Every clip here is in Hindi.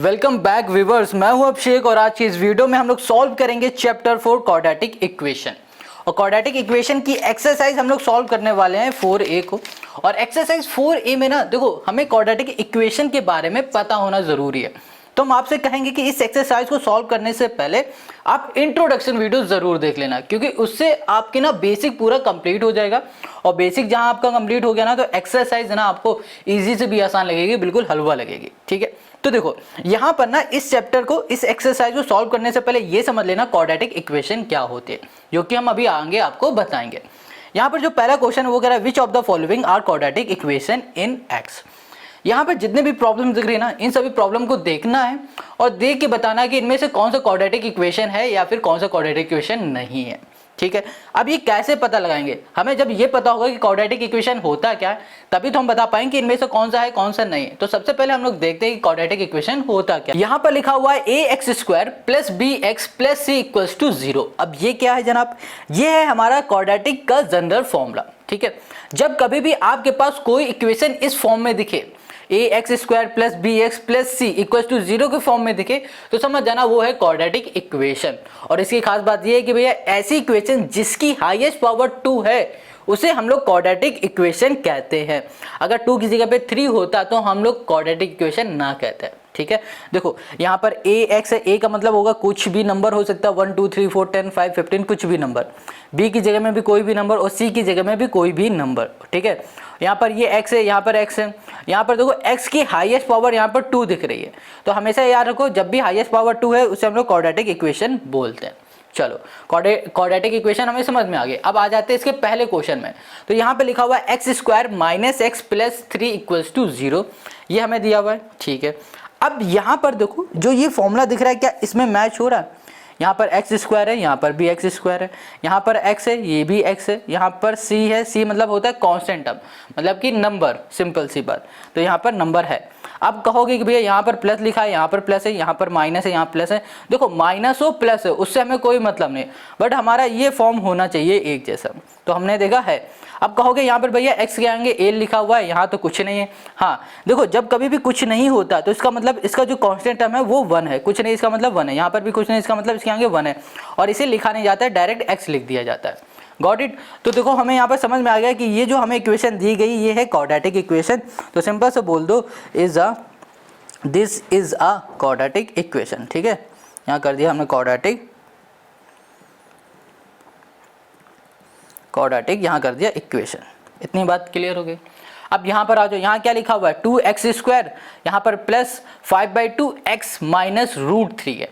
वेलकम बैक व्यूअर्स, मैं हूं अभिषेक और आज की इस वीडियो में हम लोग सॉल्व करेंगे चैप्टर 4 क्वाड्रेटिक इक्वेशन। और क्वाड्रेटिक इक्वेशन की एक्सरसाइज हम लोग सॉल्व करने वाले हैं 4a को। और एक्सरसाइज 4a में ना देखो, हमें क्वाड्रेटिक इक्वेशन के बारे में पता होना जरूरी है। तो हम आपसे कहेंगे कि इस एक्सरसाइज को सॉल्व करने से पहले आप इंट्रोडक्शन वीडियो जरूर देख लेना, क्योंकि उससे आपके ना बेसिक पूरा कंप्लीट हो जाएगा। और बेसिक जहां आपका कंप्लीट हो गया ना, तो एक्सरसाइज ना आपको इजी से भी आसान लगेगी, बिल्कुल हलवा लगेगी। ठीक है, तो देखो यहां पर ना इस चैप्टर को, इस एक्सरसाइज को सॉल्व करने से पहले ये समझ लेना क्वाड्रेटिक इक्वेशन क्या होती है, जो कि हम अभी आगे आपको बताएंगे। यहां पर जो पहला क्वेश्चन है वो कह रहा है which of the following are quadratic equation in X. यहाँ पर जितने भी प्रॉब्लम दिख रही है ना, इन सभी प्रॉब्लम को देखना है और देख के बताना है कि इनमें से कौन सा क्वाड्रेटिक इक्वेशन है या फिर कौन सा क्वाड्रेटिक इक्वेशन नहीं है। ठीक है, अब ये कैसे पता लगाएंगे? हमें जब ये पता होगा कि क्वाड्रेटिक इक्वेशन होता क्या है, तभी तो हम बता पाएंगे कि इनमें से कौन सा है कौन सा नहीं है। तो सबसे पहले हम लोग देखते हैं कि क्वाड्रेटिक इक्वेशन होता क्या। यहाँ पर लिखा हुआ है ax² plus bx plus c equals to 0। अब ये क्या है जनाब? ये है हमारा क्वाड्रेटिक का जनरल फॉर्मूला। ठीक है, जब कभी भी आपके पास कोई इक्वेशन इस फॉर्म में दिखे, ax² plus bx plus c equal to 0 के फॉर्म में दिखे, तो समझ जाना वो है क्वाड्रेटिक इक्वेशन। और इसकी खास बात ये है कि भैया ऐसी इक्वेशन जिसकी हाईएस्ट पावर 2 है उसे हम लोग क्वाड्रेटिक इक्वेशन कहते हैं। अगर 2 की जगह पे 3 होता तो हम लोग क्वाड्रेटिक इक्वेशन ना कहते हैं। ठीक है, देखो यहाँ पर ax है, a का मतलब होगा कुछ भी नंबर हो सकता है, 1 2 3 4 10 5 15 कुछ भी नंबर, b की जगह में भी कोई भी नंबर और c की जगह में भी कोई भी नंबर। ठीक है, यहाँ पर ये x है, यहाँ पर x है, यहाँ पर देखो x की हाईएस्ट पावर यहाँ पर 2 दिख रही है। तो हमेशा याद रखो, जब भी हाईएस्ट पावर 2 है उसे हम लोग क्वाड्रेटिक इक्वेशन बोलते हैं। चलो, क्वाड्रेटिक इक्वेशन हमें समझ में आ गई। अब आ जाते हैं इसके पहले क्वेश्चन में। तो यहाँ पे लिखा हुआ है x² minus x plus 3 equals to 0, ये हमें दिया हुआ है। ठीक है, अब यहाँ पर देखो जो ये फॉर्मूला दिख रहा है, क्या इसमें मैच हो रहा है? यहाँ पर x² है, यहाँ पर भी x² है, यहाँ पर x है, ये भी x है, यहाँ पर c है, c मतलब होता है कांस्टेंट टर्म, मतलब कि नंबर, सिंपल सी बात। तो यहाँ पर नंबर है। अब कहोगे कि भैया यहाँ पर प्लस लिखा है, यहाँ पर प्लस है, यहाँ पर माइनस है, यहाँ प्लस है। देखो माइनस हो प्लस है उससे हमें कोई मतलब नहीं, बट हमारा ये फॉर्म होना चाहिए एक जैसा। तो हमने देखा है। अब कहोगे यहाँ पर भैया x के आएंगे a लिखा हुआ है, यहाँ तो कुछ नहीं है। हाँ देखो, जब कभी भी कुछ नहीं होता तो इसका मतलब इसका जो कांस्टेंट टर्म है वो 1 है, कुछ नहीं इसका मतलब 1 है, यहाँ पर भी कुछ नहीं इसका मतलब इसके आगे 1 है, और इसे लिखा नहीं जाता है, डायरेक्ट x लिख दिया जाता है। Got it? तो देखो हमें यहाँ पर समझ में आ गया कि ये जो हमें इक्वेशन दी गई ये है क्वाड्रेटिक इक्वेशन। तो सिंपल से बोल दो this is a quadratic equation. ठीक है, यहाँ कर दिया हमने क्वाड्रेटिक यहाँ कर दिया इक्वेशन। इतनी बात क्लियर हो गई। अब यहाँ पर आ जाओ, यहाँ क्या लिखा हुआ है 2x², यहाँ पर प्लस 5/2 x माइनस √3 है।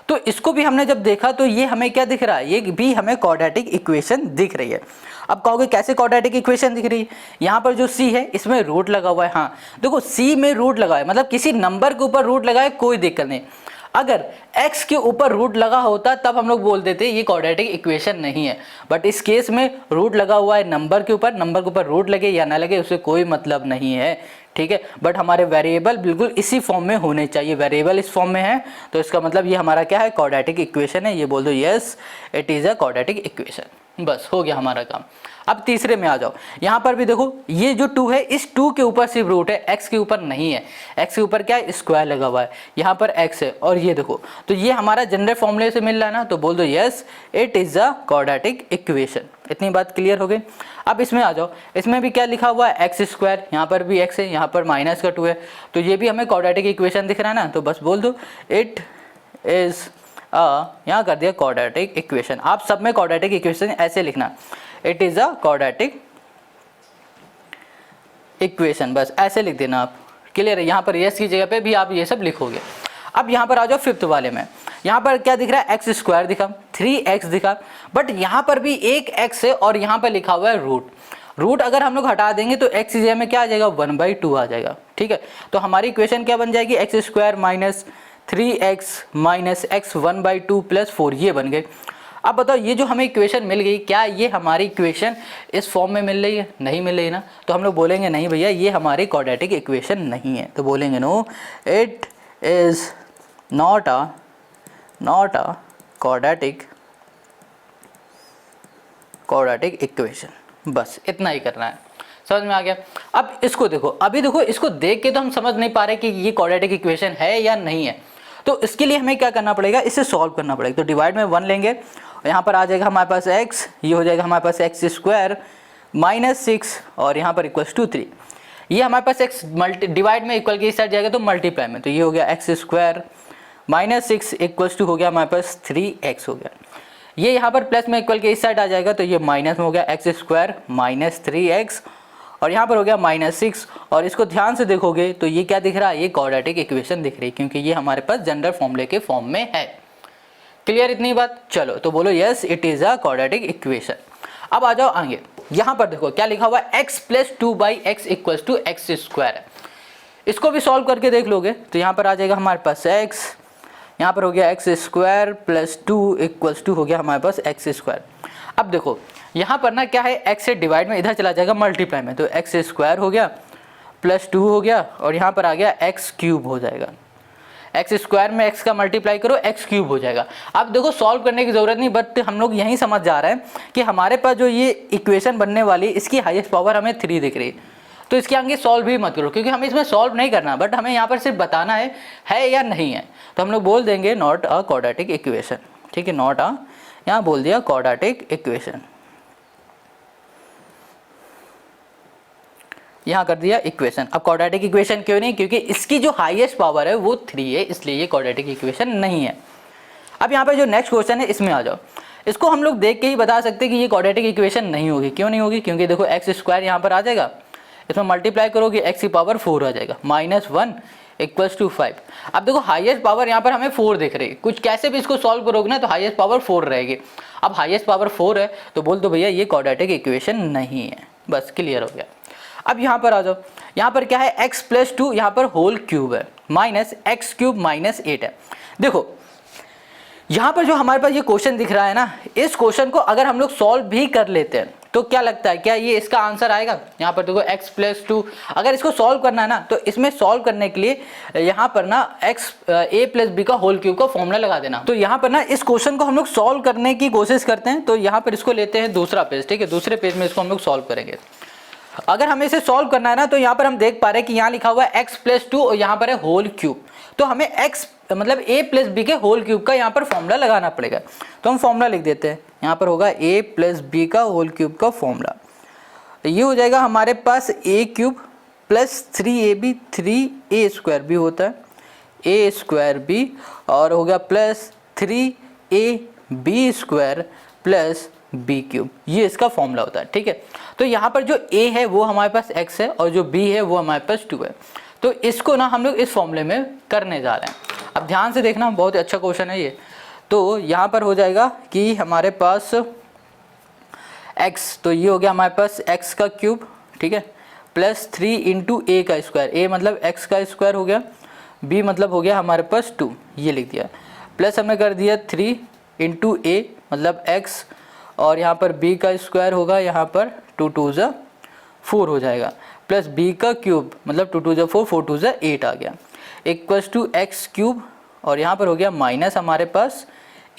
तो इसको भी हमने जब देखा तो ये हमें क्या दिख रहा है? ये भी हमें क्वाड्रेटिक इक्वेशन दिख रही है। अब कहोगे कैसे क्वाड्रेटिक इक्वेशन दिख रही है? यहाँ पर जो c है इसमें रूट लगा हुआ है। हाँ देखो, c में रूट लगा है मतलब किसी नंबर के ऊपर रूट लगा है, कोई दिक्कत नहीं। अगर x के ऊपर रूट लगा होता तब हम लोग बोल देते ये क्वाड्रेटिक इक्वेशन नहीं है, बट इस केस में रूट लगा हुआ है नंबर के ऊपर रूट लगे या ना लगे उससे कोई मतलब नहीं है। ठीक है, बट हमारे वेरिएबल बिल्कुल इसी फॉर्म में होने चाहिए। वेरिएबल इस फॉर्म में है तो इसका मतलब ये हमारा क्या है? क्वाड्रेटिक इक्वेशन है। ये बोल दो yes it is a quadratic equation. बस हो गया हमारा काम। अब तीसरे में आ जाओ। यहाँ पर भी देखो ये जो 2 है, इस 2 के ऊपर सिर्फ रूट है, x के ऊपर नहीं है। x के ऊपर क्या है? स्क्वायर लगा हुआ है, यहाँ पर x है और ये देखो, तो ये हमारा जनरल फॉर्मूले से मिल रहा है ना, तो बोल दो yes it is a quadratic equation. इतनी बात क्लियर हो गई। अब इसमें आ जाओ, इसमें भी क्या लिखा हुआ है? x², यहाँ पर भी x है, यहाँ पर माइनस का 2 है, तो ये भी हमें क्वाड्रेटिक इक्वेशन दिख रहा है ना, तो बस बोल दो इट इज़ यहाँ कर दिया क्वाड्रेटिक इक्वेशन। आप सब में क्वाड्रेटिक इक्वेशन ऐसे लिखना, it is a quadratic equation, बस ऐसे लिख देना आप। क्लियर है? यहाँ पर यस की जगह पे भी आप ये सब लिखोगे। अब यहाँ पर आ जाओ फिफ्थ वाले में। यहाँ पर क्या दिख रहा है? x² दिखा, 3x दिखा, बट यहाँ पर भी एक x है और यहाँ पर लिखा हुआ है रूट अगर हम लोग हटा देंगे तो x की जगह में क्या आ जाएगा? 1/2 आ जाएगा। ठीक है, तो हमारी इक्वेशन क्या बन जाएगी? x² minus 3x minus x 1/2 plus 4, ये बन गए। अब बताओ ये जो हमें इक्वेशन मिल गई, क्या ये हमारी इक्वेशन इस फॉर्म में मिल रही है? नहीं मिल रही ना, तो हम लोग बोलेंगे नहीं भैया ये हमारी क्वाड्रेटिक इक्वेशन नहीं है। तो बोलेंगे no it is not a quadratic equation. बस इतना ही करना है। समझ में आ गया। अब इसको देखो, अभी देखो इसको देख के तो हम समझ नहीं पा रहे कि ये क्वाड्रेटिक इक्वेशन है या नहीं है, तो इसके लिए हमें क्या करना पड़ेगा, इसे सॉल्व करना पड़ेगा। तो डिवाइड में 1 लेंगे और यहाँ पर आ जाएगा हमारे पास x, ये हो जाएगा हमारे पास एक्स स्क्वायर माइनस 6 और यहाँ पर इक्वल्स टू 3। ये हमारे पास x डिवाइड में इक्वल के इस साइड जाएगा तो मल्टीप्लाई में, तो ये हो गया X square minus 6 equals to हो गया हमारे पास 3x हो गया। ये यहाँ पर प्लस में इक्वल के इस साइड आ जाएगा तो ये माइनस में हो गया एक्स स्क्वायर माइनस 3x और यहाँ पर हो गया माइनस 6। और इसको ध्यान से देखोगे तो ये क्या दिख रहा है, ये क्वाड्रेटिक इक्वेशन दिख रही है, क्योंकि ये हमारे पास जनरल फॉर्मूले के फॉर्म में है। क्लियर इतनी बात? चलो तो बोलो yes it is a quadratic equation. अब आ जाओ आगे, यहाँ पर देखो क्या लिखा हुआ है, x plus 2/x equals to X square. इसको भी सॉल्व करके देख लोगे तो यहाँ पर आ जाएगा हमारे पास x, यहाँ पर हो गया X square plus 2 equals to हो गया हमारे पास एक्स स्क्वायर। अब देखो यहाँ पर ना क्या है, x से डिवाइड में इधर चला जाएगा मल्टीप्लाई में, तो एक्स स्क्वायर हो गया प्लस 2 हो गया और यहाँ पर आ गया एक्स क्यूब हो जाएगा। एक्स स्क्वायर में x का मल्टीप्लाई करो एक्स क्यूब हो जाएगा। अब देखो सॉल्व करने की ज़रूरत नहीं, बट हम लोग यहीं समझ जा रहे हैं कि हमारे पास जो ये इक्वेशन बनने वाली इसकी हाईएस्ट पावर हमें 3 दिख रही है, तो इसके आगे सॉल्व भी मत करो, क्योंकि हमें इसमें सॉल्व नहीं करना, बट हमें यहाँ पर सिर्फ बताना है या नहीं है। तो हम लोग बोल देंगे नॉट अ क्वाड्रेटिक इक्वेशन, ठीक है, नॉट अ, यहाँ बोल दिया क्वाड्रेटिक इक्वेशन, यहाँ कर दिया इक्वेशन। अब क्वाड्रेटिक इक्वेशन क्यों नहीं, क्योंकि इसकी जो हाईएस्ट पावर है वो 3 है, इसलिए ये क्वाड्रेटिक इक्वेशन नहीं है। अब यहाँ पर जो नेक्स्ट क्वेश्चन है इसमें आ जाओ, इसको हम लोग देख के ही बता सकते हैं कि ये क्वाड्रेटिक इक्वेशन नहीं होगी। क्यों नहीं होगी, क्योंकि देखो एक्स स्क्वायर यहाँ पर आ जाएगा, इसमें मल्टीप्लाई करोगे एक्स की पावर 4 आ जाएगा, माइनस 1 इक्वल्स टू 5। अब देखो हाईएस्ट पावर यहाँ पर हमें 4 दिख रही है, कुछ कैसे भी इसको सॉल्व करोगे ना तो हाईएस्ट पावर 4 रहेगी। अब हाईएस्ट पावर 4 है तो बोल दो भैया ये क्वाड्रेटिक इक्वेशन नहीं है, बस क्लियर हो गया। अब यहाँ पर आ जाओ, यहाँ पर क्या है x प्लस 2 यहाँ पर होल क्यूब है माइनस एक्स क्यूब माइनस 8 है। देखो यहाँ पर जो हमारे पास ये क्वेश्चन दिख रहा है ना, इस क्वेश्चन को अगर हम लोग सॉल्व भी कर लेते हैं तो क्या लगता है, क्या ये इसका आंसर आएगा? यहाँ पर देखो x प्लस 2, अगर इसको सॉल्व करना है ना तो इसमें सॉल्व करने के लिए यहाँ पर ना a प्लस बी का होल क्यूब का फॉर्मूला लगा देना। तो यहाँ पर ना इस क्वेश्चन को हम लोग सॉल्व करने की कोशिश करते हैं, तो यहाँ पर इसको लेते हैं दूसरा पेज, ठीक है, दूसरे पेज में इसको हम लोग सॉल्व करेंगे। अगर हमें इसे सॉल्व करना है ना तो यहाँ पर हम देख पा रहे हैं कि यहाँ लिखा हुआ है x प्लस 2 और यहाँ पर है होल क्यूब, तो हमें x मतलब a प्लस बी के होल क्यूब का यहाँ पर फॉर्मूला लगाना पड़ेगा। तो हम फॉर्मूला लिख देते हैं, यहाँ पर होगा a प्लस बी का होल क्यूब का फॉर्मूला, ये हो जाएगा हमारे पास a cube plus 3ab, 3a square भी होता है a स्क्वायर b, और हो गया plus 3ab square plus B cube, ये इसका फॉर्मूला होता है, ठीक है। तो यहाँ पर जो a है वो हमारे पास x है और जो b है वो हमारे पास 2 है, तो इसको ना हम लोग इस फॉर्मूले में करने जा रहे हैं। अब ध्यान से देखना, बहुत अच्छा क्वेश्चन है ये। तो यहाँ पर हो जाएगा कि हमारे पास x, तो ये हो गया हमारे पास x का क्यूब, ठीक है, प्लस 3 इंटू a का स्क्वायर, a मतलब x का स्क्वायर हो गया, b मतलब हो गया हमारे पास 2, ये लिख दिया, प्लस हमने कर दिया 3 इंटू a मतलब x, और यहाँ पर b का स्क्वायर होगा, यहाँ पर 2 2 ज़ा 4 हो जाएगा, प्लस b का क्यूब मतलब 2 2 ज़ा 4, 4 2 ज़ा 8 आ गया, इक्वल्स टू एक्स क्यूब, और यहाँ पर हो गया माइनस हमारे पास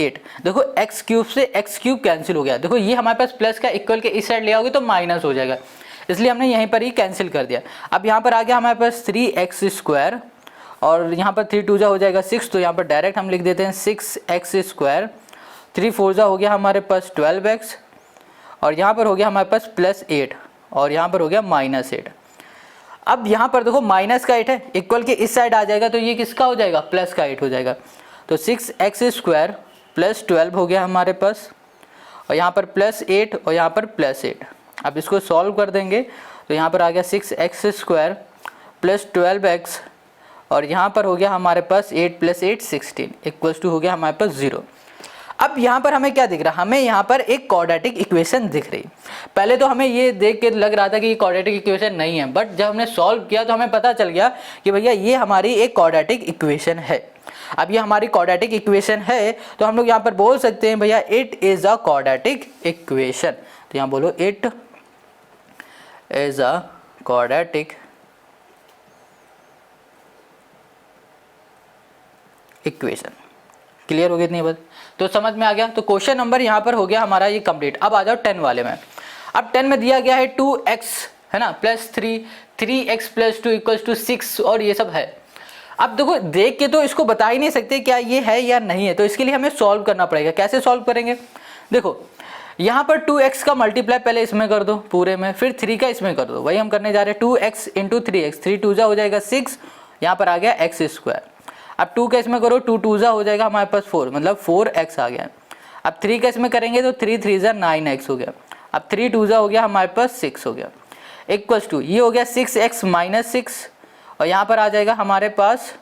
8। देखो x क्यूब से x क्यूब कैंसिल हो गया, देखो ये हमारे पास प्लस का इक्वल के इस साइड ले आओगे तो माइनस हो जाएगा, इसलिए हमने यहीं पर ही कैंसिल कर दिया। अब यहाँ पर आ गया हमारे पास 3x स्क्वायर, और यहाँ पर 3 2 ज़ा हो जाएगा 6, तो यहाँ पर डायरेक्ट हम लिख देते हैं 6x स्क्वायर, 3 4 ज़ा हो गया हमारे पास 12x, और यहाँ पर हो गया हमारे पास प्लस 8, और यहाँ पर हो गया माइनस 8। अब यहाँ पर देखो माइनस का 8 है, इक्वल के इस साइड आ जाएगा तो ये किसका हो जाएगा, प्लस का 8 हो जाएगा, तो 6x स्क्वायर प्लस 12 हो गया हमारे पास, और यहाँ पर प्लस 8 और यहाँ पर प्लस 8। अब इसको सॉल्व कर देंगे तो यहाँ पर आ गया 6x स्क्वायर प्लस 12x, और यहाँ पर हो गया हमारे पास 8 प्लस 8 16 इक्वल्स टू हो गया हमारे पास 0। अब यहाँ पर हमें क्या दिख रहा है, हमें यहाँ पर एक क्वाड्रेटिक इक्वेशन दिख रही। पहले तो हमें ये देख के लग रहा था कि ये क्वाड्रेटिक इक्वेशन नहीं है, बट जब हमने सॉल्व किया तो हमें पता चल गया कि भैया ये हमारी एक क्वाड्रेटिक इक्वेशन है। अब ये हमारी क्वाड्रेटिक इक्वेशन है तो हम लोग यहाँ पर बोल सकते हैं भैया it is a quadratic equation. तो यहाँ बोलो it is a quadratic equation. Clear हो गई इतनी बात, तो समझ में आ गया। तो क्वेश्चन नंबर यहाँ पर हो गया हमारा ये कंप्लीट। अब आ जाओ 10 वाले में। अब 10 में दिया गया है 2x है ना, +3, 3x + 2 = 6 और ये सब है। अब देखो देख के तो इसको बता ही नहीं सकते क्या ये है या नहीं है, तो इसके लिए हमें सॉल्व करना पड़ेगा। कैसे सॉल्व करेंगे, देखो यहाँ पर 2x का मल्टीप्लाई पहले इसमें कर दो पूरे में, फिर 3 का इसमें कर दो, वही हम करने जा रहे हैं। 2x × 3x, 3 2 हो जाएगा 6, यहाँ पर आ गया x²। अब 2 का इसमें करो, 2 2 हो जाएगा हमारे पास 4, मतलब 4x आ गया। अब 3 का इसमें करेंगे तो 3 3 9x हो गया। अब 3 2 हो गया हमारे पास 6 हो गया, = ये हो गया 6x - 6, और यहाँ पर आ जाएगा हमारे पास,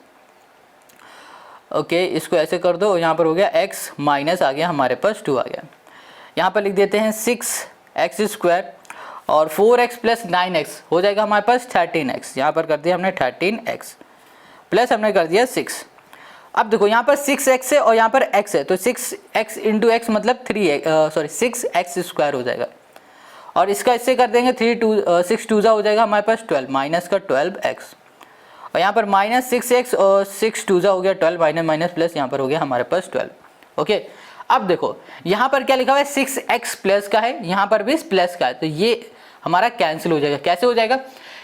ओके इसको ऐसे कर दो, यहाँ पर हो गया x माइनस आ गया हमारे पास 2 आ गया। यहाँ पर लिख देते हैं 6x² और 4x + 9x हो जाएगा हमारे पास 13x। यहाँ पर कर दिया हमने 13x प्लस हमने कर दिया 6। अब देखो यहाँ पर 6x है और यहाँ पर x है, तो 6x × x मतलब 6x² हो जाएगा, और इसका इससे कर देंगे 6 2 हो जाएगा हमारे पास 12 माइनस का 12x, और यहाँ पर -6x और 6 2 हो गया 12 माइनस प्लस, यहाँ पर हो गया हमारे पास 12। ओके अब देखो यहाँ पर क्या लिखा हुआ है, 6x प्लस का है, यहाँ पर भी प्लस का है, तो ये हमारा कैंसिल हो जाएगा। कैसे हो जाएगा,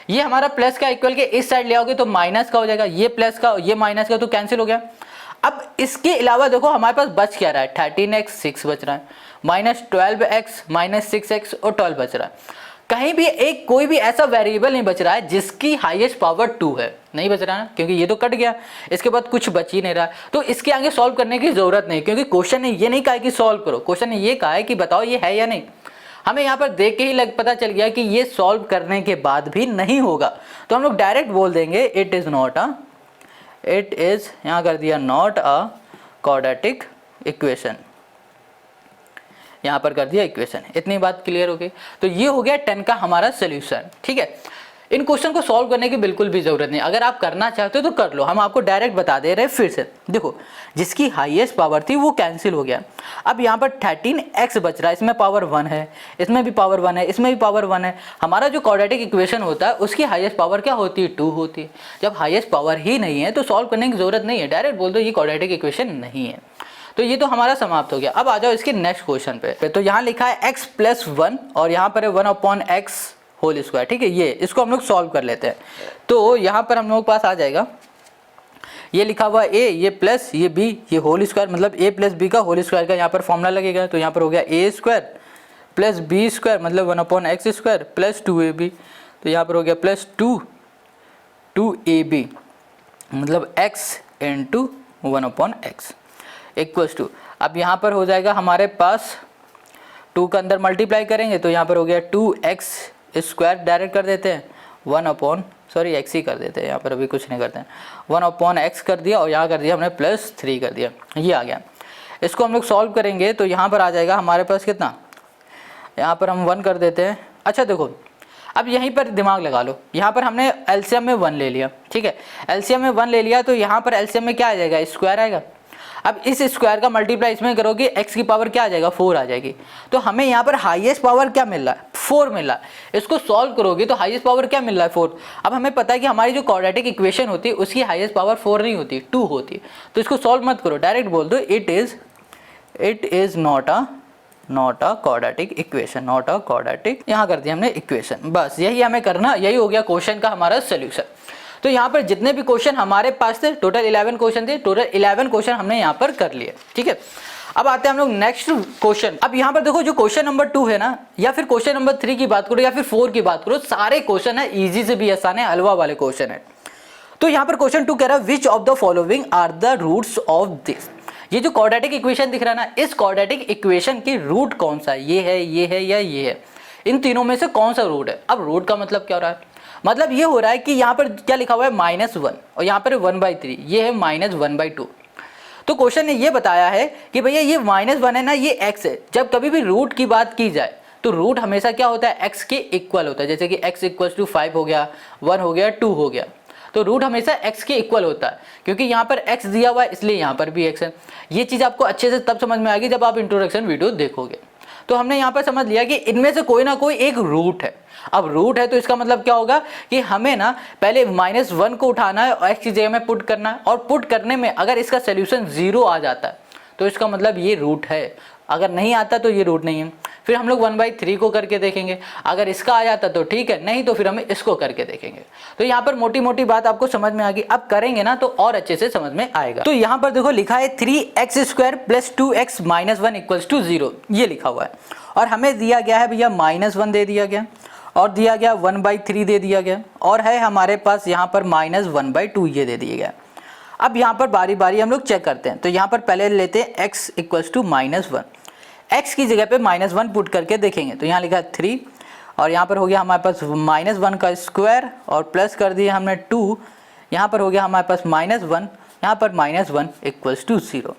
ये हमारा प्लस का इक्वल के इस साइड ले आओगे तो माइनस का हो जाएगा, ये प्लस का ये माइनस का, तो कैंसिल हो गया। अब इसके अलावा देखो हमारे पास बच क्या रहा है, 13x 6 बच रहा है, -12x -6x और 12 बच रहा है। कहीं भी एक कोई भी ऐसा वेरिएबल नहीं बच रहा है जिसकी हाईएस्ट पावर 2 है, नहीं बच रहा है ना, क्योंकि ये तो कट गया, इसके बाद कुछ बच ही नहीं रहा, तो इसके आगे सॉल्व करने की जरूरत नहीं, क्योंकि क्वेश्चन ने ये नहीं कहा कि सॉल्व करो, क्वेश्चन ने ये कहा है कि बताओ ये है या नहीं। हमें यहाँ पर देख के ही पता चल गया कि ये सॉल्व करने के बाद भी नहीं होगा, तो हम लोग डायरेक्ट बोल देंगे इट इज यहाँ कर दिया नॉट अ क्वाड्रेटिक इक्वेशन, यहाँ पर कर दिया इक्वेशन। इतनी बात क्लियर हो गई, तो ये हो गया 10 का हमारा सोल्यूशन। ठीक है, इन क्वेश्चन को सॉल्व करने की बिल्कुल भी जरूरत नहीं, अगर आप करना चाहते हो तो कर लो, हम आपको डायरेक्ट बता दे रहे हैं। फिर से देखो जिसकी हाईएस्ट पावर थी वो कैंसिल हो गया। अब यहाँ पर 13x बच रहा है, इसमें पावर 1 है, इसमें भी पावर 1 है, इसमें भी पावर 1 है। हमारा जो क्वाड्रेटिक इक्वेशन होता है उसकी हाईएस्ट पावर क्या होती है, 2 होती है। जब हाईएस्ट पावर ही नहीं है तो सॉल्व करने की जरूरत नहीं है, डायरेक्ट बोल दो ये क्वाड्रेटिक इक्वेशन नहीं है। तो ये तो हमारा समाप्त हो गया। अब आ जाओ इसके नेक्स्ट क्वेश्चन पे। तो यहाँ लिखा है x + 1 और यहाँ पर है 1/x²। ठीक है, ये इसको हम लोग सॉल्व कर लेते हैं। तो यहाँ पर हम लोग के पास आ जाएगा, ये लिखा हुआ a, ये प्लस ये b, ये होल² मतलब a + b का होल² का यहाँ पर फॉर्मूला लगेगा। तो यहाँ पर हो गया a² + b² मतलब 1/x² प्लस 2ab, तो यहाँ पर हो गया प्लस 2ab मतलब x × 1/x = अब यहाँ पर हो जाएगा हमारे पास 2 का अंदर मल्टीप्लाई करेंगे तो यहाँ पर हो गया 2x² डायरेक्ट कर देते हैं, x ही कर देते हैं, यहाँ पर अभी कुछ नहीं करते हैं, 1/x कर दिया और यहाँ कर दिया हमने +3 कर दिया, ये आ गया। इसको हम लोग सॉल्व करेंगे तो यहाँ पर आ जाएगा हमारे पास कितना, यहाँ पर हम 1 कर देते हैं। अच्छा देखो अब यहीं पर दिमाग लगा लो, यहाँ पर हमने एलसीएम में 1 ले लिया। ठीक है, एलसीएम में 1 ले लिया तो यहाँ पर एलसीएम में क्या आ जाएगा, स्क्वायर आएगा। अब इस स्क्वायर का मल्टीप्लाई इसमें करोगे, x की पावर क्या आ जाएगा, 4 आ जाएगी। तो हमें यहाँ पर हाईएस्ट पावर क्या मिल रहा है, 4 मिल रहा है। इसको सॉल्व करोगे तो हाईएस्ट पावर क्या मिल रहा है, 4। अब हमें पता है कि हमारी जो क्वाड्रेटिक इक्वेशन होती है उसकी हाईएस्ट पावर 4 नहीं होती, 2 होती है। तो इसको सॉल्व मत करो, डायरेक्ट बोल दो it is not a quadratic equation, not a quadratic, यहाँ कर दिया हमने इक्वेशन। बस यही हमें करना, यही हो गया क्वेश्चन का हमारा सोल्यूशन। तो यहाँ पर जितने भी क्वेश्चन हमारे पास थे, टोटल 11 क्वेश्चन थे, टोटल 11 क्वेश्चन हमने यहाँ पर कर लिए। ठीक है, अब आते हैं हम लोग नेक्स्ट क्वेश्चन। अब यहाँ पर देखो जो क्वेश्चन नंबर 2 है ना, या फिर क्वेश्चन नंबर 3 की बात करो या फिर 4 की बात करो, सारे क्वेश्चन है इजी से भी आसान है, हलवा वाले क्वेश्चन है। तो यहाँ पर क्वेश्चन 2 कह रहा है which of the following are the roots of this. ये जो क्वाड्रेटिक इक्वेशन दिख रहा है ना, इस क्वाड्रेटिक इक्वेशन की रूट कौन सा है, ये है या ये है, इन तीनों में से कौन सा रूट है। अब रूट का मतलब क्या हो रहा है, मतलब ये हो रहा है कि यहाँ पर क्या लिखा हुआ है -1 और यहाँ पर 1/3, ये है -1/2। तो क्वेश्चन ने ये बताया है कि भैया ये -1 है ना, ये x है। जब कभी भी रूट की बात की जाए तो रूट हमेशा क्या होता है, x के इक्वल होता है। जैसे कि x = 5 हो गया, 1 हो गया, 2 हो गया, तो रूट हमेशा x के इक्वल होता है, क्योंकि यहाँ पर x दिया हुआ है इसलिए यहाँ पर भी x है। ये चीज़ आपको अच्छे से तब समझ में आएगी जब आप इंट्रोडक्शन वीडियो देखोगे। तो हमने यहाँ पर समझ लिया कि इनमें से कोई ना कोई एक रूट है। अब रूट है तो इसका मतलब क्या होगा कि हमें ना पहले -1 को उठाना है और x की जगह में पुट करना है, और पुट करने में अगर इसका सोल्यूशन 0 आ जाता है तो इसका मतलब ये रूट है, अगर नहीं आता तो ये रूट नहीं है। फिर हम लोग 1/3 को करके देखेंगे, अगर इसका आ जाता तो ठीक है, नहीं तो फिर हमें इसको करके देखेंगे। तो यहाँ पर मोटी मोटी बात आपको समझ में आ गई, अब करेंगे ना तो और अच्छे से समझ में आएगा। तो यहाँ पर देखो लिखा है 3x² + 2x - 1 = 0, ये लिखा हुआ है, और हमें दिया गया है भैया -1 दे दिया गया, और दिया गया 1/3 दे दिया गया, और है हमारे पास यहाँ पर -1/2 ये दे दिया गया। अब यहाँ पर बारी बारी हम लोग चेक करते हैं। तो यहाँ पर पहले लेते हैं x = -1, x की जगह पे -1 पुट करके देखेंगे। तो यहाँ लिखा है 3, और यहाँ पर हो गया हमारे पास -1 का स्क्वायर, और प्लस कर दिया हमने 2, यहाँ पर हो गया हमारे पास -1, यहाँ पर -1 = 0।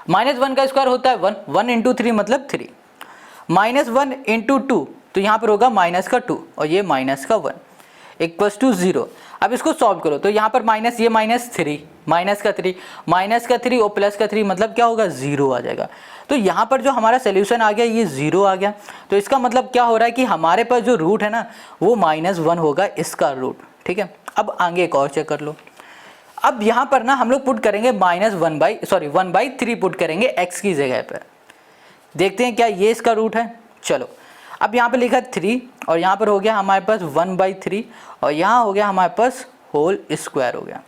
-1 का स्क्वायर होता है 1, 1 × 3 मतलब 3, -1 × 2 तो यहाँ पर होगा माइनस का 2 और ये माइनस का 1 = 0। अब इसको सॉल्व करो तो यहाँ पर माइनस, ये -3, माइनस का 3 और प्लस का 3 मतलब क्या होगा, 0 आ जाएगा। तो यहाँ पर जो हमारा सोल्यूशन आ गया ये 0 आ गया। तो इसका मतलब क्या हो रहा है कि हमारे पास जो रूट है ना वो -1 होगा, इसका रूट, ठीक है। अब आगे एक और चेक कर लो। अब यहाँ पर ना हम लोग पुट करेंगे 1/3 पुट करेंगे x की जगह पर, देखते हैं क्या ये इसका रूट है। चलो अब यहाँ पे लिखा 3 और यहाँ पर हो गया हमारे पास 1/3 और यहाँ हो गया हमारे पास होल स्क्वायर हो गया,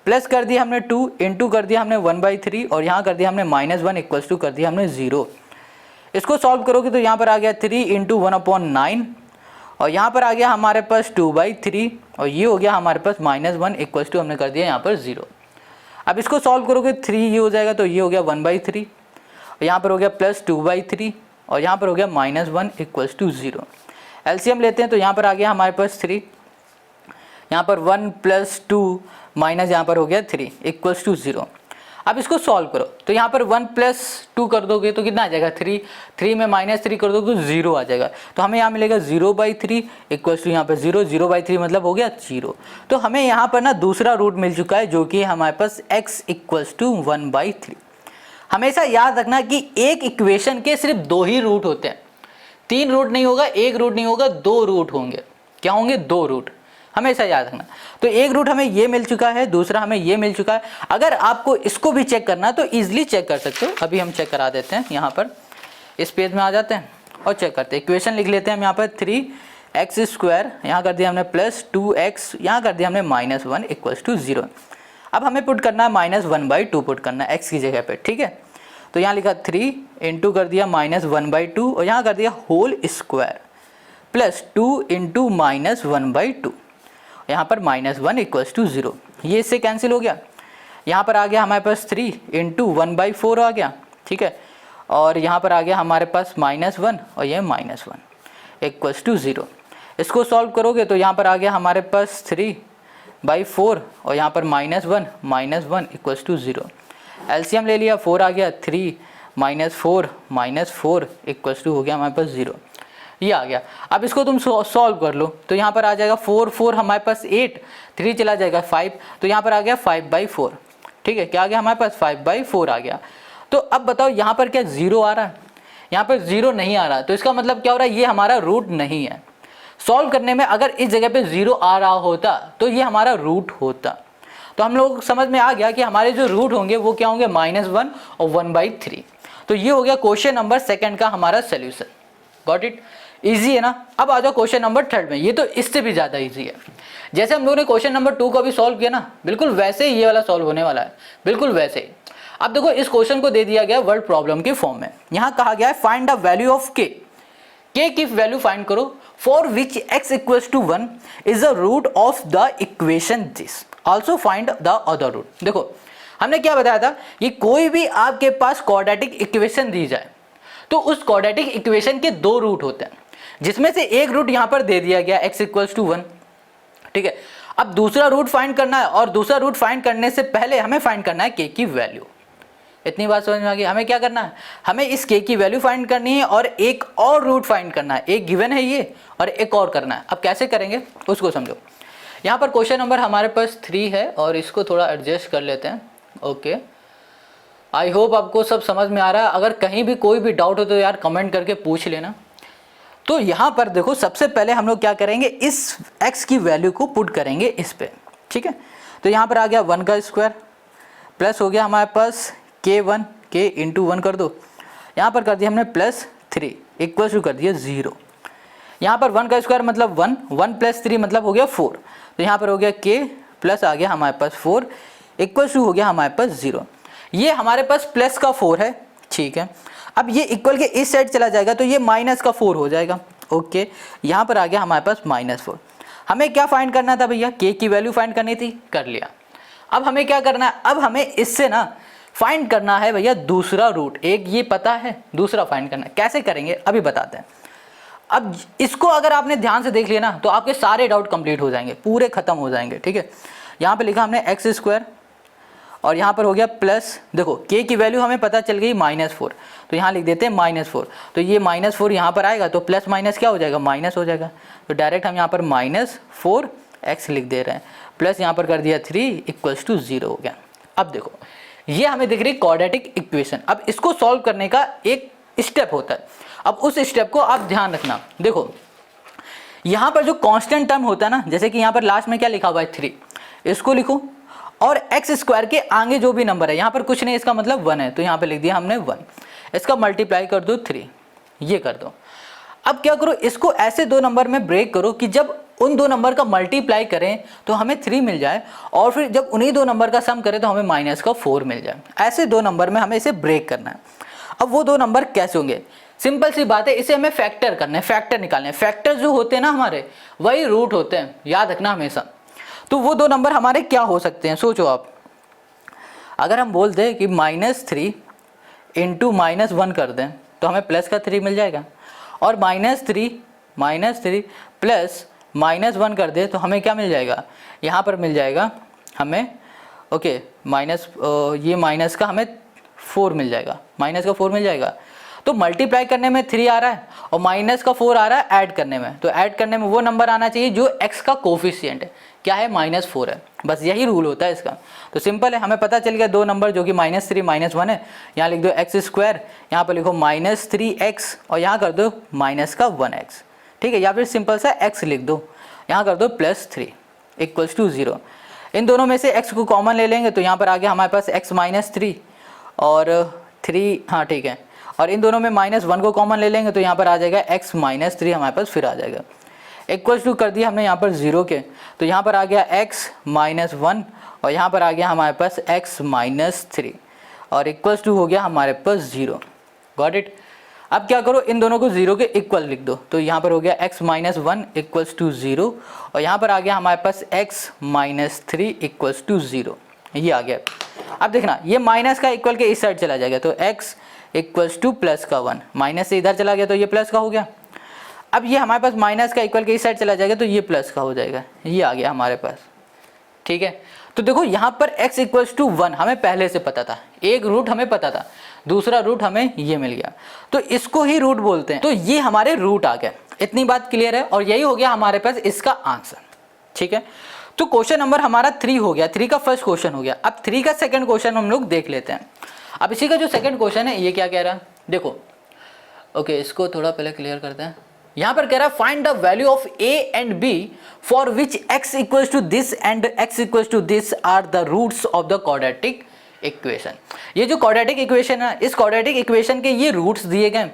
प्लस कर दिया हमने 2 इंटू कर दिया हमने 1/3 और यहाँ कर दिया हमने -1 = कर दिया हमने 0। इसको सॉल्व करोगे तो यहाँ पर आ गया 3 × 1/9 और यहाँ पर आ गया हमारे पास 2/3 और ये हो गया हमारे पास -1 = हमने कर दिया यहाँ पर 0। अब इसको सॉल्व करोगे 3 ये हो जाएगा तो ये हो गया 1/3 और यहाँ पर हो गया प्लस 2/3 और यहाँ पर हो गया -1 = 0। एलसीएम लेते हैं तो यहाँ पर आ गया हमारे पास 3, यहाँ पर 1 + 2 माइनस यहाँ पर हो गया 3 = 0। अब इसको सॉल्व करो तो यहाँ पर 1 + 2 कर दोगे तो कितना आ जाएगा 3, 3 में -3 कर दोगे तो 0 आ जाएगा। तो हमें यहाँ मिलेगा 0/3 = यहाँ पर 0, 0/3 मतलब हो गया 0। तो हमें यहाँ पर ना दूसरा रूट मिल चुका है जो कि हमारे पास x = 1/3। हमेशा याद रखना कि एक इक्वेशन के सिर्फ 2 ही रूट होते हैं, 3 रूट नहीं होगा, 1 रूट नहीं होगा, 2 रूट होंगे। क्या होंगे, 2 रूट, हमेशा याद रखना। तो एक रूट हमें ये मिल चुका है, दूसरा हमें ये मिल चुका है। अगर आपको इसको भी चेक करना है तो ईजिली चेक कर सकते हो। अभी हम चेक करा देते हैं, यहाँ पर इस पेज में आ जाते हैं और चेक करते हैं। इक्वेशन लिख लेते हैं हम यहाँ पर 3x², यहाँ कर दिया हमने प्लस 2x, यहाँ कर दिया हमने -1 = 0। अब हमें पुट करना है -1/2 पुट करना है x की जगह पे, ठीक है। तो यहाँ लिखा 3 इंटू कर दिया -1/2 और यहाँ कर दिया होल स्क्वायर प्लस 2 इंटू -1/2, यहाँ पर -1 = 0। ये इससे कैंसिल हो गया। यहाँ पर आ गया हमारे पास 3 इंटू 1/4 आ गया, ठीक है। और यहाँ पर आ गया हमारे पास -1 और ये -1 = 0। इसको सॉल्व करोगे तो यहाँ पर आ गया हमारे पास 3/4 और यहाँ पर -1 = 0। एलसीएम ले लिया, 4 आ गया, 3 - 4 = हो गया हमारे पास 0, ये आ गया। अब इसको तुम सॉल्व कर लो तो यहाँ पर आ जाएगा 4 हमारे पास 8, 3 चला जाएगा 5, तो यहाँ पर आ गया 5/4, ठीक है। क्या आ गया हमारे पास 5/4 आ गया। तो अब बताओ यहाँ पर क्या 0 आ रहा है, यहाँ पर 0 नहीं आ रहा, तो इसका मतलब क्या हो रहा है, ये हमारा रूट नहीं है। सॉल्व करने में अगर इस जगह पे 0 आ रहा होता तो ये हमारा रूट होता। तो हम लोग समझ में आ गया कि हमारे जो रूट होंगे वो क्या होंगे, -1 और 1/3। तो ये हो गया क्वेश्चन नंबर 2 का हमारा सोल्यूशन। गॉट इट, इजी है ना। अब आ जाओ क्वेश्चन नंबर 3 में, ये तो इससे भी ज़्यादा इजी है। जैसे हम लोगों ने क्वेश्चन नंबर 2 को अभी सॉल्व किया ना, बिल्कुल वैसे ही ये वाला सॉल्व होने वाला है, बिल्कुल वैसे ही। अब देखो इस क्वेश्चन को दे दिया गया वर्ड प्रॉब्लम के फॉर्म में। यहाँ कहा गया है find the value of k की वैल्यू फाइंड करो for which x = 1 is the root of the equation this, also find the other root. देखो हमने क्या बताया था कि कोई भी आपके पास क्वाड्रेटिक इक्वेशन दी जाए तो उस क्वाड्रेटिक इक्वेशन के 2 रूट होते हैं, जिसमें से एक रूट यहाँ पर दे दिया गया x = 1, ठीक है। अब दूसरा रूट फाइंड करना है और दूसरा रूट फाइंड करने से पहले हमें फाइंड करना है k की वैल्यू। इतनी बात समझ में आ गई। हमें क्या करना है, हमें इस k की वैल्यू फाइंड करनी है और एक और रूट फाइंड करना है। एक गिवन है ये और एक और करना है। अब कैसे करेंगे उसको समझो। यहाँ पर क्वेश्चन नंबर हमारे पास 3 है और इसको थोड़ा एडजस्ट कर लेते हैं। ओके, आई होप आपको सब समझ में आ रहा है। अगर कहीं भी कोई भी डाउट हो तो यार कमेंट करके पूछ लेना। तो यहाँ पर देखो सबसे पहले हम लोग क्या करेंगे, इस x की वैल्यू को पुट करेंगे इस पे, ठीक है। तो यहाँ पर आ गया 1 का स्क्वायर प्लस हो गया हमारे पास k1, k × 1 कर दो, यहाँ पर कर दिया हमने +3 इक्वल टू कर दिया 0। यहाँ पर 1 का स्क्वायर मतलब 1, 1 + 3 मतलब हो गया 4, तो यहाँ पर हो गया k प्लस आ गया हमारे पास 4 इक्वल टू हो गया हमारे पास 0। ये हमारे पास प्लस का 4 है, ठीक है। अब ये इक्वल के इस साइड चला जाएगा तो ये माइनस का 4 हो जाएगा, ओके। यहाँ पर आ गया हमारे पास -4। हमें क्या फाइंड करना था भैया, k की वैल्यू फाइंड करनी थी, कर लिया। अब हमें क्या करना है, अब हमें इससे ना फाइंड करना है भैया दूसरा रूट। एक ये पता है, दूसरा फाइंड करना है। कैसे करेंगे अभी बताते हैं। अब इसको अगर आपने ध्यान से देख लिया ना तो आपके सारे डाउट कंप्लीट हो जाएंगे, पूरे खत्म हो जाएंगे, ठीक है। यहाँ पे लिखा हमने x² और यहाँ पर हो गया प्लस, देखो k की वैल्यू हमें पता चल गई -4, तो यहाँ लिख देते हैं -4। तो ये -4 यहाँ पर आएगा तो प्लस माइनस क्या हो जाएगा, माइनस हो जाएगा। तो डायरेक्ट हम यहाँ पर -4x लिख दे रहे हैं, प्लस यहाँ पर कर दिया 3 इक्वल्स टू 0 हो गया। अब देखो ये हमें दिख रही क्वाड्रेटिक इक्वेशन। अब इसको सॉल्व करने का एक स्टेप होता है, अब उस स्टेप को आप ध्यान रखना। देखो यहाँ पर जो कांस्टेंट टर्म होता है ना, जैसे कि यहाँ पर लास्ट में क्या लिखा हुआ है 3, इसको लिखो और x² के आगे जो भी नंबर है, यहाँ पर कुछ नहीं, इसका मतलब 1 है, तो यहाँ पे लिख दिया हमने 1। इसका मल्टीप्लाई कर दो 3, ये कर दो। अब क्या करो, इसको ऐसे दो नंबर में ब्रेक करो कि जब उन दो नंबर का मल्टीप्लाई करें तो हमें 3 मिल जाए, और फिर जब उन्हीं दो नंबर का सम करें तो हमें -4 मिल जाए। ऐसे दो नंबर में हमें इसे ब्रेक करना है। अब वो दो नंबर कैसे होंगे, सिंपल सी बात है, इसे हमें फैक्टर करना है, फैक्टर निकालने हैं। फैक्टर जो होते हैं ना हमारे, वही रूट होते हैं, याद रखना हमेशा। तो वो दो नंबर हमारे क्या हो सकते हैं, सोचो आप। अगर हम बोल दें कि -3 इंटू -1 कर दें तो हमें प्लस का 3 मिल जाएगा, और -3 प्लस -1 कर दे तो हमें क्या मिल जाएगा, यहाँ पर मिल जाएगा हमें, ओके, ये माइनस का हमें 4 मिल जाएगा, माइनस का 4 मिल जाएगा। तो मल्टीप्लाई करने में 3 आ रहा है और माइनस का 4 आ रहा है ऐड करने में, तो ऐड करने में वो नंबर आना चाहिए जो x का कोफिशिएंट है, क्या है, -4 है। बस यही रूल होता है इसका। तो सिंपल है, हमें पता चल गया दो नंबर जो कि -3 -1 है। यहाँ लिख दो x², यहाँ पर लिखो -3x और यहाँ कर दो -1x, ठीक है, या फिर सिंपल सा x लिख दो, यहाँ कर दो +3 इक्वल्स टू 0। इन दोनों में से x को कॉमन ले लेंगे तो यहाँ पर आ गया हमारे पास x -3 और 3, हाँ ठीक है, और इन दोनों में -1 को कॉमन ले लेंगे तो यहाँ पर आ जाएगा x -3 हमारे पास फिर आ जाएगा। इक्वल्स टू कर दिया हमने यहाँ पर 0 के, तो यहाँ पर आ गया x -1 और यहाँ पर आ गया हमारे पास x -3 और इक्वल्स टू हो गया हमारे पास 0। Got it. अब क्या करो, इन दोनों को 0 के इक्वल लिख दो, तो यहाँ पर हो गया x -1 इक्वल्स टू 0 और यहाँ पर आ गया हमारे पास x -3 इक्वल्स टू 0, ये आ गया। अब देखना ये माइनस का इक्वल के इस साइड चला जाएगा तो x इक्वल्स टू प्लस का 1, माइनस से इधर चला गया तो ये प्लस का हो गया। अब ये हमारे पास माइनस का इक्वल के इस साइड चला जाएगा तो ये प्लस का हो जाएगा, ये आ गया हमारे पास, ठीक है। तो देखो यहाँ पर x इक्वल्स टू 1 हमें पहले से पता था, एक रूट हमें पता था, दूसरा रूट हमें ये मिल गया, तो इसको ही रूट बोलते हैं। तो ये हमारे रूट आ गए, इतनी बात क्लियर है, और यही हो गया हमारे पास इसका आंसर, ठीक है। तो क्वेश्चन नंबर हमारा 3 हो गया, 3 का फर्स्ट क्वेश्चन हो गया। अब 3 का सेकंड क्वेश्चन हम लोग देख लेते हैं। अब इसी का जो सेकंड क्वेश्चन है ये क्या कह रहा है, देखो, ओके, इसको थोड़ा पहले क्लियर करते हैं। यहाँ पर कह रहा है find the value of a and b for which x equals to this and x equals to this are the roots of the quadratic equation. ये जो क्वाड्रेटिक इक्वेशन है, इस क्वाड्रेटिक इक्वेशन के ये रूट्स दिए गए,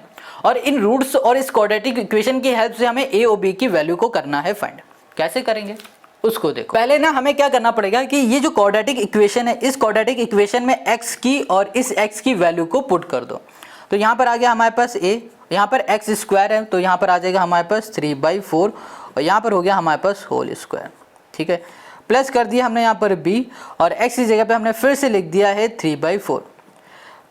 और इन रूट्स और इस क्वाड्रेटिक इक्वेशन की हेल्प से हमें a और b की वैल्यू को करना है फाइंड। कैसे करेंगे उसको देखो। पहले ना हमें क्या करना पड़ेगा कि ये जो क्वाड्रेटिक इक्वेशन है, इस क्वाड्रेटिक इक्वेशन में x की और इस x की वैल्यू को पुट कर दो। तो यहाँ पर आ गया हमारे पास a, यहाँ पर x² है तो यहाँ पर आ जाएगा हमारे पास 3/4 और यहाँ पर हो गया हमारे पास होल स्क्वायर, ठीक है। प्लस कर दिया हमने यहाँ पर b और x की जगह पे हमने फिर से लिख दिया है 3/4।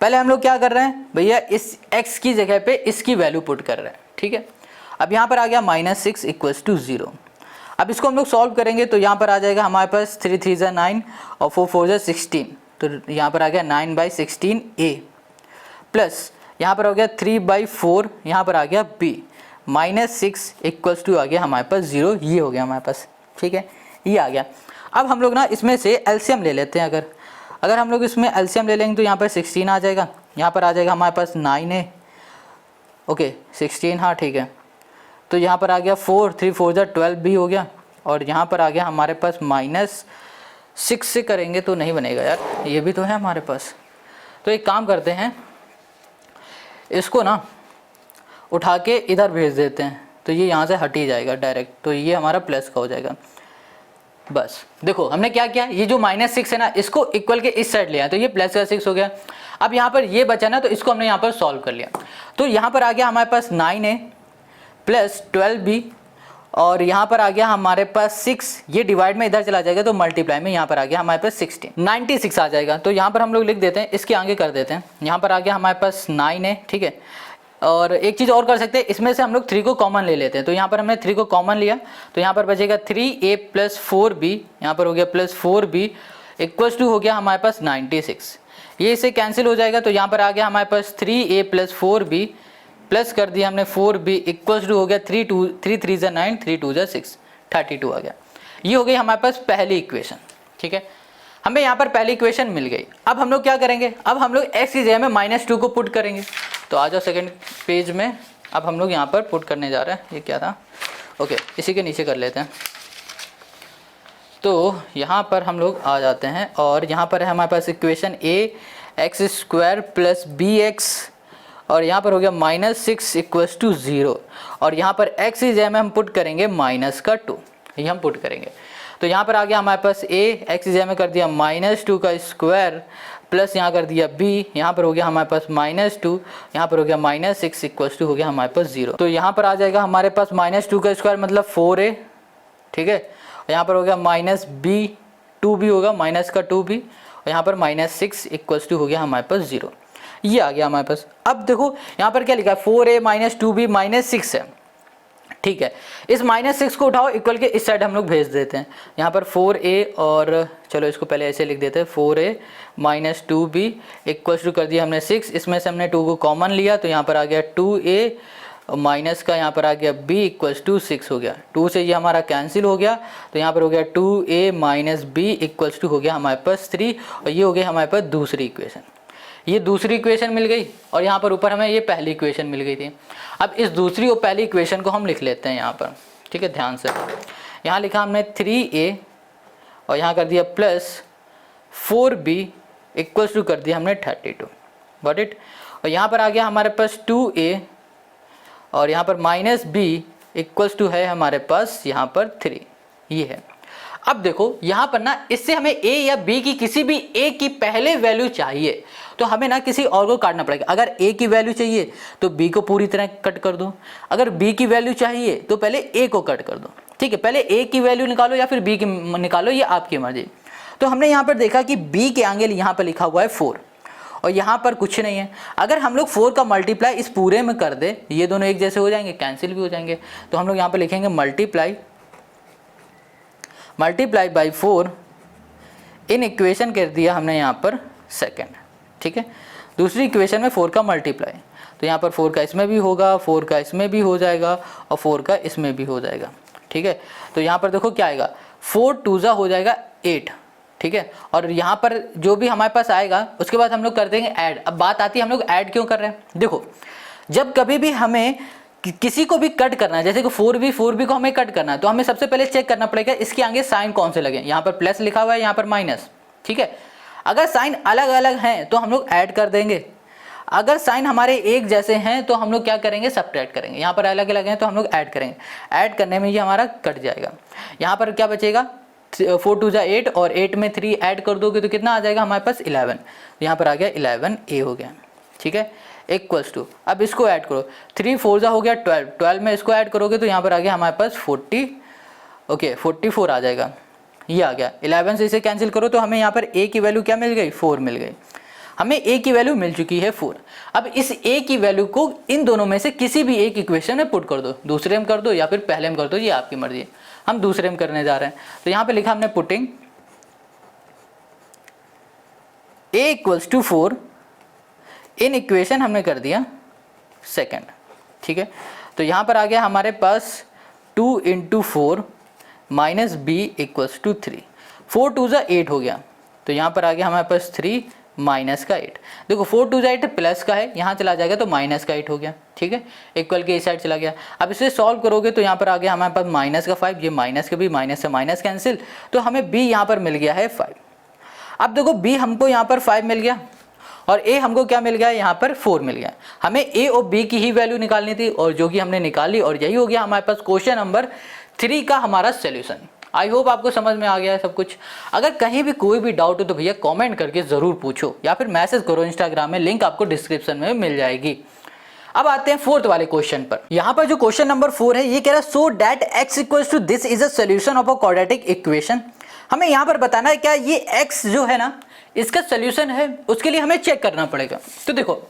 पहले हम लोग क्या कर रहे हैं भैया, इस x की जगह पे इसकी वैल्यू पुट कर रहे हैं, ठीक है। अब यहाँ पर आ गया -6 इक्वल्स टू 0। अब इसको हम लोग सॉल्व करेंगे तो यहाँ पर आ जाएगा हमारे पास 3 3 = 9 और 4 4 = 16, तो यहाँ पर आ गया 9/16a प्लस यहाँ पर हो गया 3/4, यहाँ पर आ गया b -6 इक्वल्स टू आ गया हमारे पास 0, ये हो गया हमारे पास, ठीक है, ये आ गया। अब हम लोग ना इसमें से एलसीएम ले लेते हैं। अगर हम लोग इसमें एलसीएम ले लेंगे तो यहाँ पर 16 आ जाएगा, यहाँ पर आ जाएगा हमारे पास 9a, ओके 16, हाँ ठीक है। तो यहाँ पर आ गया 4 3 4 = 12 भी हो गया, और यहाँ पर आ गया हमारे पास -6 से करेंगे तो नहीं बनेगा यार, ये भी तो है हमारे पास। तो एक काम करते हैं, इसको ना उठा के इधर भेज देते हैं तो ये यहाँ से हट ही जाएगा डायरेक्ट, तो ये हमारा प्लस का हो जाएगा। बस देखो हमने क्या किया, ये जो -6 है ना इसको इक्वल के इस साइड लिया तो ये प्लस का 6 हो गया। अब यहाँ पर ये बचा ना तो इसको हमने यहाँ पर सॉल्व कर लिया, तो यहाँ पर आ गया हमारे पास 9a प्लस 12b और यहाँ पर आ गया हमारे पास 6, ये डिवाइड में इधर चला जाएगा तो मल्टीप्लाई में यहाँ पर आ गया हमारे पास 16, 96 आ जाएगा। तो यहाँ पर हम लोग लिख देते हैं, इसके आगे कर देते हैं। यहाँ पर आ गया हमारे पास 9a, ठीक है। और एक चीज़ और कर सकते हैं, इसमें से हम लोग 3 को कॉमन ले लेते हैं, तो यहाँ पर हमने 3 को कॉमन लिया तो यहाँ पर बचेगा 3a प्लस 4b, यहाँ पर हो गया प्लस 4b इक्वल्स टू हो गया हमारे पास 96। ये इससे कैंसिल हो जाएगा तो यहाँ पर आ गया हमारे पास 3a प्लस 4b प्लस कर दिया हमने 4b इक्वल्स टू हो गया 3 3 ज़ा 9 3 2 ज़ा 6 32 आ गया। ये हो गई हमारे पास पहली इक्वेशन, ठीक है। हमें यहाँ पर पहली इक्वेशन मिल गई। अब हम लोग क्या करेंगे, अब हम लोग x की जगह में -2 को पुट करेंगे। तो आ जाओ सेकंड पेज में, अब हम लोग यहाँ पर पुट करने जा रहे हैं। ये क्या था, ओके इसी के नीचे कर लेते हैं। तो यहाँ पर हम लोग आ जाते हैं और यहाँ पर है हमारे पास इक्वेशन ax² प्लस bx और यहाँ पर हो गया -6 इक्वल्स टू 0 और यहाँ पर x की जगह में हम पुट करेंगे -2, ये हम पुट करेंगे। तो यहाँ पर आ गया हमारे पास a, x की जगह में कर दिया -2 का स्क्वायर प्लस यहाँ कर दिया b, यहाँ पर हो गया हमारे पास -2, यहाँ पर हो गया -6 इक्वल्स टू हो गया हमारे पास 0। तो यहाँ पर आ जाएगा हमारे पास -2 का स्क्वायर मतलब 4a, ठीक है। यहाँ पर हो गया -b, 2b होगा माइनस का 2b और यहाँ पर -6 इक्वल्स टू हो गया हमारे पास 0। ये आ गया हमारे पास। अब देखो यहाँ पर क्या लिखा है 4a - 2b -6 है, ठीक है। इस -6 को उठाओ इक्वल के इस साइड हम लोग भेज देते हैं। यहाँ पर 4a और चलो इसको पहले ऐसे लिख देते हैं 4a - 2b इक्वल्स टू कर दिया हमने 6, इसमें से हमने 2 को कॉमन लिया तो यहाँ पर आ गया 2a माइनस का यहाँ पर आ गया b इक्वल्स टू 6 हो गया। 2 से ये हमारा कैंसिल हो गया तो यहाँ पर हो गया 2a - b इक्वल्स टू हो गया हमारे पास 3 और ये हो गया हमारे पास दूसरी इक्वेशन। ये दूसरी इक्वेशन मिल गई और यहाँ पर ऊपर हमें ये पहली इक्वेशन मिल गई थी। अब इस दूसरी और पहली इक्वेशन को हम लिख लेते हैं यहाँ पर, ठीक है। ध्यान से यहाँ लिखा हमने 3a और यहाँ कर दिया प्लस 4b इक्वल्स टू कर दिया हमने 32, गॉट इट। और यहाँ पर आ गया हमारे पास 2a और यहाँ पर -b इक्वल्स टू है हमारे पास यहाँ पर 3, ये है। अब देखो यहाँ पर ना इससे हमें a या b की किसी भी a की पहले वैल्यू चाहिए तो हमें ना किसी और को काटना पड़ेगा। अगर a की वैल्यू चाहिए तो b को पूरी तरह कट कर दो, अगर b की वैल्यू चाहिए तो पहले a को कट कर दो, ठीक है। पहले a की वैल्यू निकालो या फिर b की निकालो, ये आपकी मर्जी। तो हमने यहाँ पर देखा कि b के आगे यहाँ पर लिखा हुआ है 4 और यहाँ पर कुछ नहीं है। अगर हम लोग 4 का मल्टीप्लाई इस पूरे में कर दे, ये दोनों एक जैसे हो जाएंगे, कैंसिल भी हो जाएंगे। तो हम लोग यहाँ पर लिखेंगे मल्टीप्लाई बाई 4 इन इक्वेशन कर दिया हमने यहाँ पर सेकंड, ठीक है। दूसरी इक्वेशन में 4 का मल्टीप्लाई, तो यहाँ पर 4 का इसमें भी होगा, 4 का इसमें भी हो जाएगा और 4 का इसमें भी हो जाएगा, ठीक है। तो यहाँ पर देखो क्या आएगा 4 2 ज़ा हो जाएगा 8, ठीक है। और यहाँ पर जो भी हमारे पास आएगा उसके बाद हम लोग कर देंगे ऐड। अब बात आती है हम लोग ऐड क्यों कर रहे हैं। देखो जब कभी भी हमें किसी को भी कट करना है, जैसे कि 4b को हमें कट करना है तो हमें सबसे पहले चेक करना पड़ेगा इसके आगे साइन कौन से लगे। यहाँ पर प्लस लिखा हुआ है, यहाँ पर माइनस, ठीक है। अगर साइन अलग अलग हैं तो हम लोग ऐड कर देंगे, अगर साइन हमारे एक जैसे हैं तो हम लोग क्या करेंगे सब्ट्रैक्ट करेंगे। यहाँ पर अलग अलग हैं तो हम लोग ऐड करेंगे, ऐड करने में ये हमारा कट जाएगा। यहाँ पर क्या बचेगा 4 2 ज़ा 8 और 8 में 3 ऐड कर दोगे तो कितना आ जाएगा हमारे पास 11। यहाँ पर आ गया 11a हो गया, ठीक है, इक्वल्स टू। अब इसको ऐड करो 3 4 ज़ा हो गया 12, 12 में इसको ऐड करोगे तो यहाँ पर आ गया हमारे पास 40, ओके 44 आ जाएगा, ये आ गया। 11 से इसे कैंसिल करो तो हमें यहाँ पर a की वैल्यू क्या मिल गई 4 मिल गई। हमें a की वैल्यू मिल चुकी है 4। अब इस a की वैल्यू को इन दोनों में से किसी भी एक इक्वेशन में पुट कर दो, दूसरे में कर दो या फिर पहले में कर दो, ये आपकी मर्जी है। हम दूसरे में करने जा रहे हैं तो यहाँ पे लिखा हमने putting a equals to 4 in equation हमने कर दिया सेकंड, ठीक है। तो यहाँ पर आ गया हमारे पास 2 × 4 माइनस b इक्वल्स टू 3, 4 2 ज़ा 8 हो गया तो यहाँ पर आ गया हमारे पास 3 माइनस का 8। देखो 4 2 ज़ा 8 प्लस का है, यहाँ चला जाएगा तो माइनस का 8 हो गया, ठीक है, इक्वल के इस साइड चला गया। अब इसे सॉल्व करोगे तो यहाँ पर आ गया हमारे पास माइनस का 5, ये माइनस का भी, माइनस से माइनस कैंसिल, तो हमें b यहाँ पर मिल गया है 5। अब देखो b हमको यहाँ पर 5 मिल गया और a हमको क्या मिल गया, यहाँ पर 4 मिल गया। हमें a और b की ही वैल्यू निकालनी थी और जो कि हमने निकाली, और यही हो गया हमारे पास क्वेश्चन नंबर 3 का हमारा सोल्यूशन। आई होप आपको समझ में आ गया है सब कुछ। अगर कहीं भी कोई भी डाउट हो तो भैया कमेंट करके ज़रूर पूछो या फिर मैसेज करो इंस्टाग्राम में, लिंक आपको डिस्क्रिप्शन में मिल जाएगी। अब आते हैं फोर्थ वाले क्वेश्चन पर। यहाँ पर जो क्वेश्चन नंबर 4 है ये कह रहा है so that x equals to this is a solution of a quadratic equation. हमें यहाँ पर बताना है क्या ये x जो है ना इसका सोल्यूशन है, उसके लिए हमें चेक करना पड़ेगा। तो देखो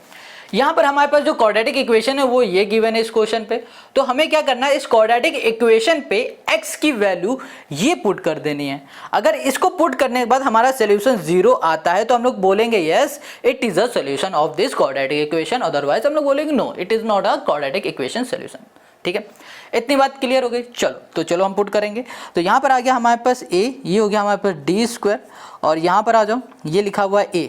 यहाँ पर हमारे पास जो क्वाड्रेटिक इक्वेशन है वो ये गिवन है इस क्वेश्चन पे, तो हमें क्या करना है इस क्वाड्रेटिक इक्वेशन पे x की वैल्यू ये पुट कर देनी है। अगर इसको पुट करने के बाद हमारा सोल्यूशन 0 आता है तो हम लोग बोलेंगे yes it is a solution of this quadratic equation, otherwise हम लोग बोलेंगे no it is not a quadratic equation solution. ठीक है, इतनी बात क्लियर हो गई। चलो हम पुट करेंगे। तो यहाँ पर आ गया हमारे पास a, ये हो गया हमारे पास डी स्क्वायर, और यहाँ पर आ जाओ ये लिखा हुआ है a।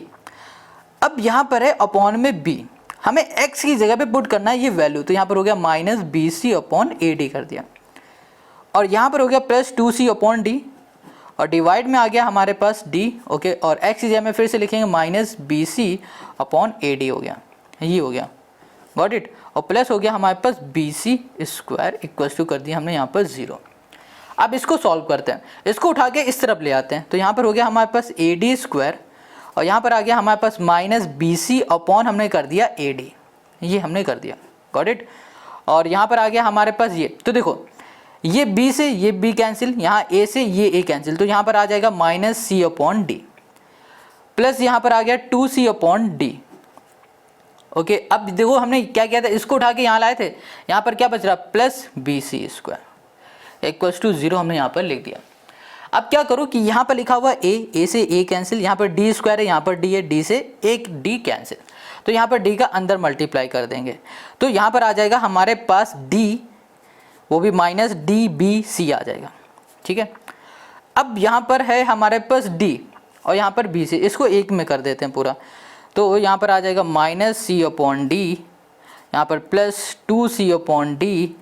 अब यहाँ पर है अपॉन में b, हमें x की जगह पे पुट करना है ये वैल्यू, तो यहाँ पर हो गया minus B C upon A D कर दिया, और यहाँ पर हो गया प्लस 2c अपॉन डी, और डिवाइड में आ गया हमारे पास d। ओके, और x की जगह में फिर से लिखेंगे minus B C upon A D हो गया, ये हो गया, गॉट इट। और प्लस हो गया हमारे पास B C square equals to कर दिया हमने यहाँ पर 0। अब इसको सॉल्व करते हैं, इसको उठा के इस तरफ ले आते हैं। तो यहाँ पर हो गया हमारे पास ए डी स्क्वायर, और यहाँ पर आ गया हमारे पास माइनस बी सी अपॉन हमने कर दिया ए डी, ये हमने कर दिया, गॉट इट। और यहाँ पर आ गया हमारे पास ये, तो देखो ये b से ये b कैंसिल, यहाँ a से ये a कैंसिल, तो यहाँ पर आ जाएगा माइनस सी अपॉन डी, प्लस यहाँ पर आ गया 2c अपॉन डी। ओके, अब देखो हमने क्या किया था, इसको उठा के यहाँ लाए थे, यहाँ पर क्या बच रहा plus B C square equals to 0 हमने यहाँ पर लिख दिया। अब क्या करो कि यहाँ पर लिखा हुआ a से a कैंसिल, यहाँ पर डी स्क्वायर है, यहाँ पर d है, d से एक d कैंसिल, तो यहाँ पर d का अंदर मल्टीप्लाई कर देंगे, तो यहाँ पर आ जाएगा हमारे पास d, वो भी माइनस डी बी सी आ जाएगा। ठीक है, अब यहाँ पर है हमारे पास d और यहाँ पर b से, इसको एक में कर देते हैं पूरा, तो यहाँ पर आ जाएगा माइनस सी अपॉन डी, यहाँ पर प्लस 2c अपॉन डी,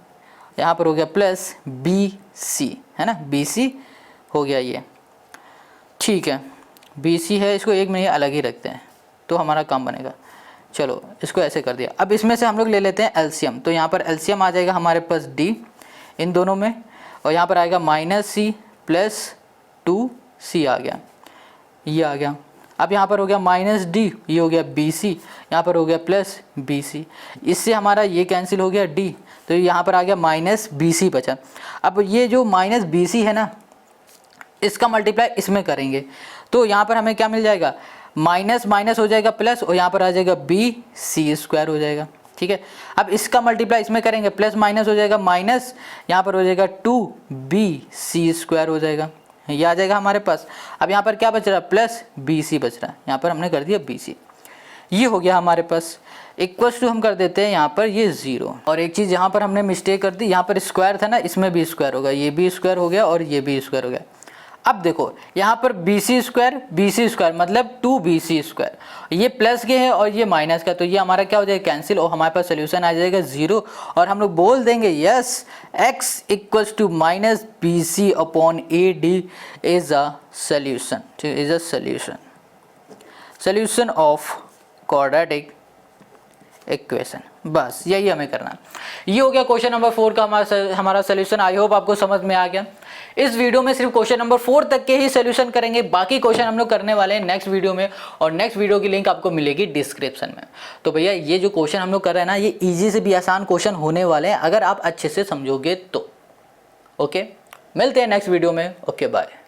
यहाँ पर हो गया प्लस बी सी, है ना, बी सी हो गया ये। ठीक है, बी सी है, इसको एक में ही अलग ही रखते हैं तो हमारा काम बनेगा। चलो इसको ऐसे कर दिया। अब इसमें से हम लोग ले लेते हैं एलसीएम, तो यहाँ पर एलसीएम आ जाएगा हमारे पास डी इन दोनों में, और यहाँ पर आएगा माइनस सी प्लस 2c आ गया, ये आ गया। अब यहाँ पर हो गया माइनस डी, ये हो गया बी सी, यहाँ पर हो गया प्लस बी सी, इससे हमारा ये कैंसिल हो गया डी, तो यहाँ पर आ गया माइनस बी सी बचा। अब ये जो माइनस बी सी है ना इसका मल्टीप्लाई इसमें करेंगे, तो यहाँ पर हमें क्या मिल जाएगा, माइनस माइनस हो जाएगा प्लस, और यहाँ पर आ जाएगा बी सी स्क्वायर हो जाएगा। ठीक है, अब इसका मल्टीप्लाई इसमें करेंगे, प्लस माइनस हो जाएगा माइनस, यहाँ पर हो जाएगा 2bc स्क्वायर हो जाएगा, ये आ जाएगा हमारे पास। अब यहाँ पर क्या बच रहा है, प्लस बी सी बच रहा है, यहाँ पर हमने कर दिया बी सी, ये हो गया हमारे पास। इक्वल्स टू हम कर देते हैं यहाँ पर ये 0, और एक चीज़ यहाँ पर हमने मिस्टेक कर दी, यहाँ पर स्क्वायर था ना, इसमें भी स्क्वायर होगा, ये भी स्क्वायर हो गया और ये भी स्क्वायर हो गया। अब देखो यहाँ पर बी सी स्क्वायर मतलब 2bc स्क्वायर, ये प्लस के है और ये माइनस का, तो ये हमारा क्या हो जाएगा कैंसिल, और हमारे पास सोल्यूशन आ जाएगा 0, और हम लोग बोल देंगे yes x equals to minus B C upon A D is a solution, is a solution of quadratic equation. बस यही हमें करना है। ये हो गया क्वेश्चन नंबर 4 का हमारा सोल्यूशन। आई होप आपको समझ में आ गया। इस वीडियो में सिर्फ क्वेश्चन नंबर 4 तक के ही सोल्यूशन करेंगे, बाकी क्वेश्चन हम लोग करने वाले हैं नेक्स्ट वीडियो में, और नेक्स्ट वीडियो की लिंक आपको मिलेगी डिस्क्रिप्शन में। तो भैया ये जो क्वेश्चन हम लोग कर रहे हैं ना, ये ईजी से भी आसान क्वेश्चन होने वाले हैं अगर आप अच्छे से समझोगे तो। ओके, मिलते हैं नेक्स्ट वीडियो में। Okay, bye.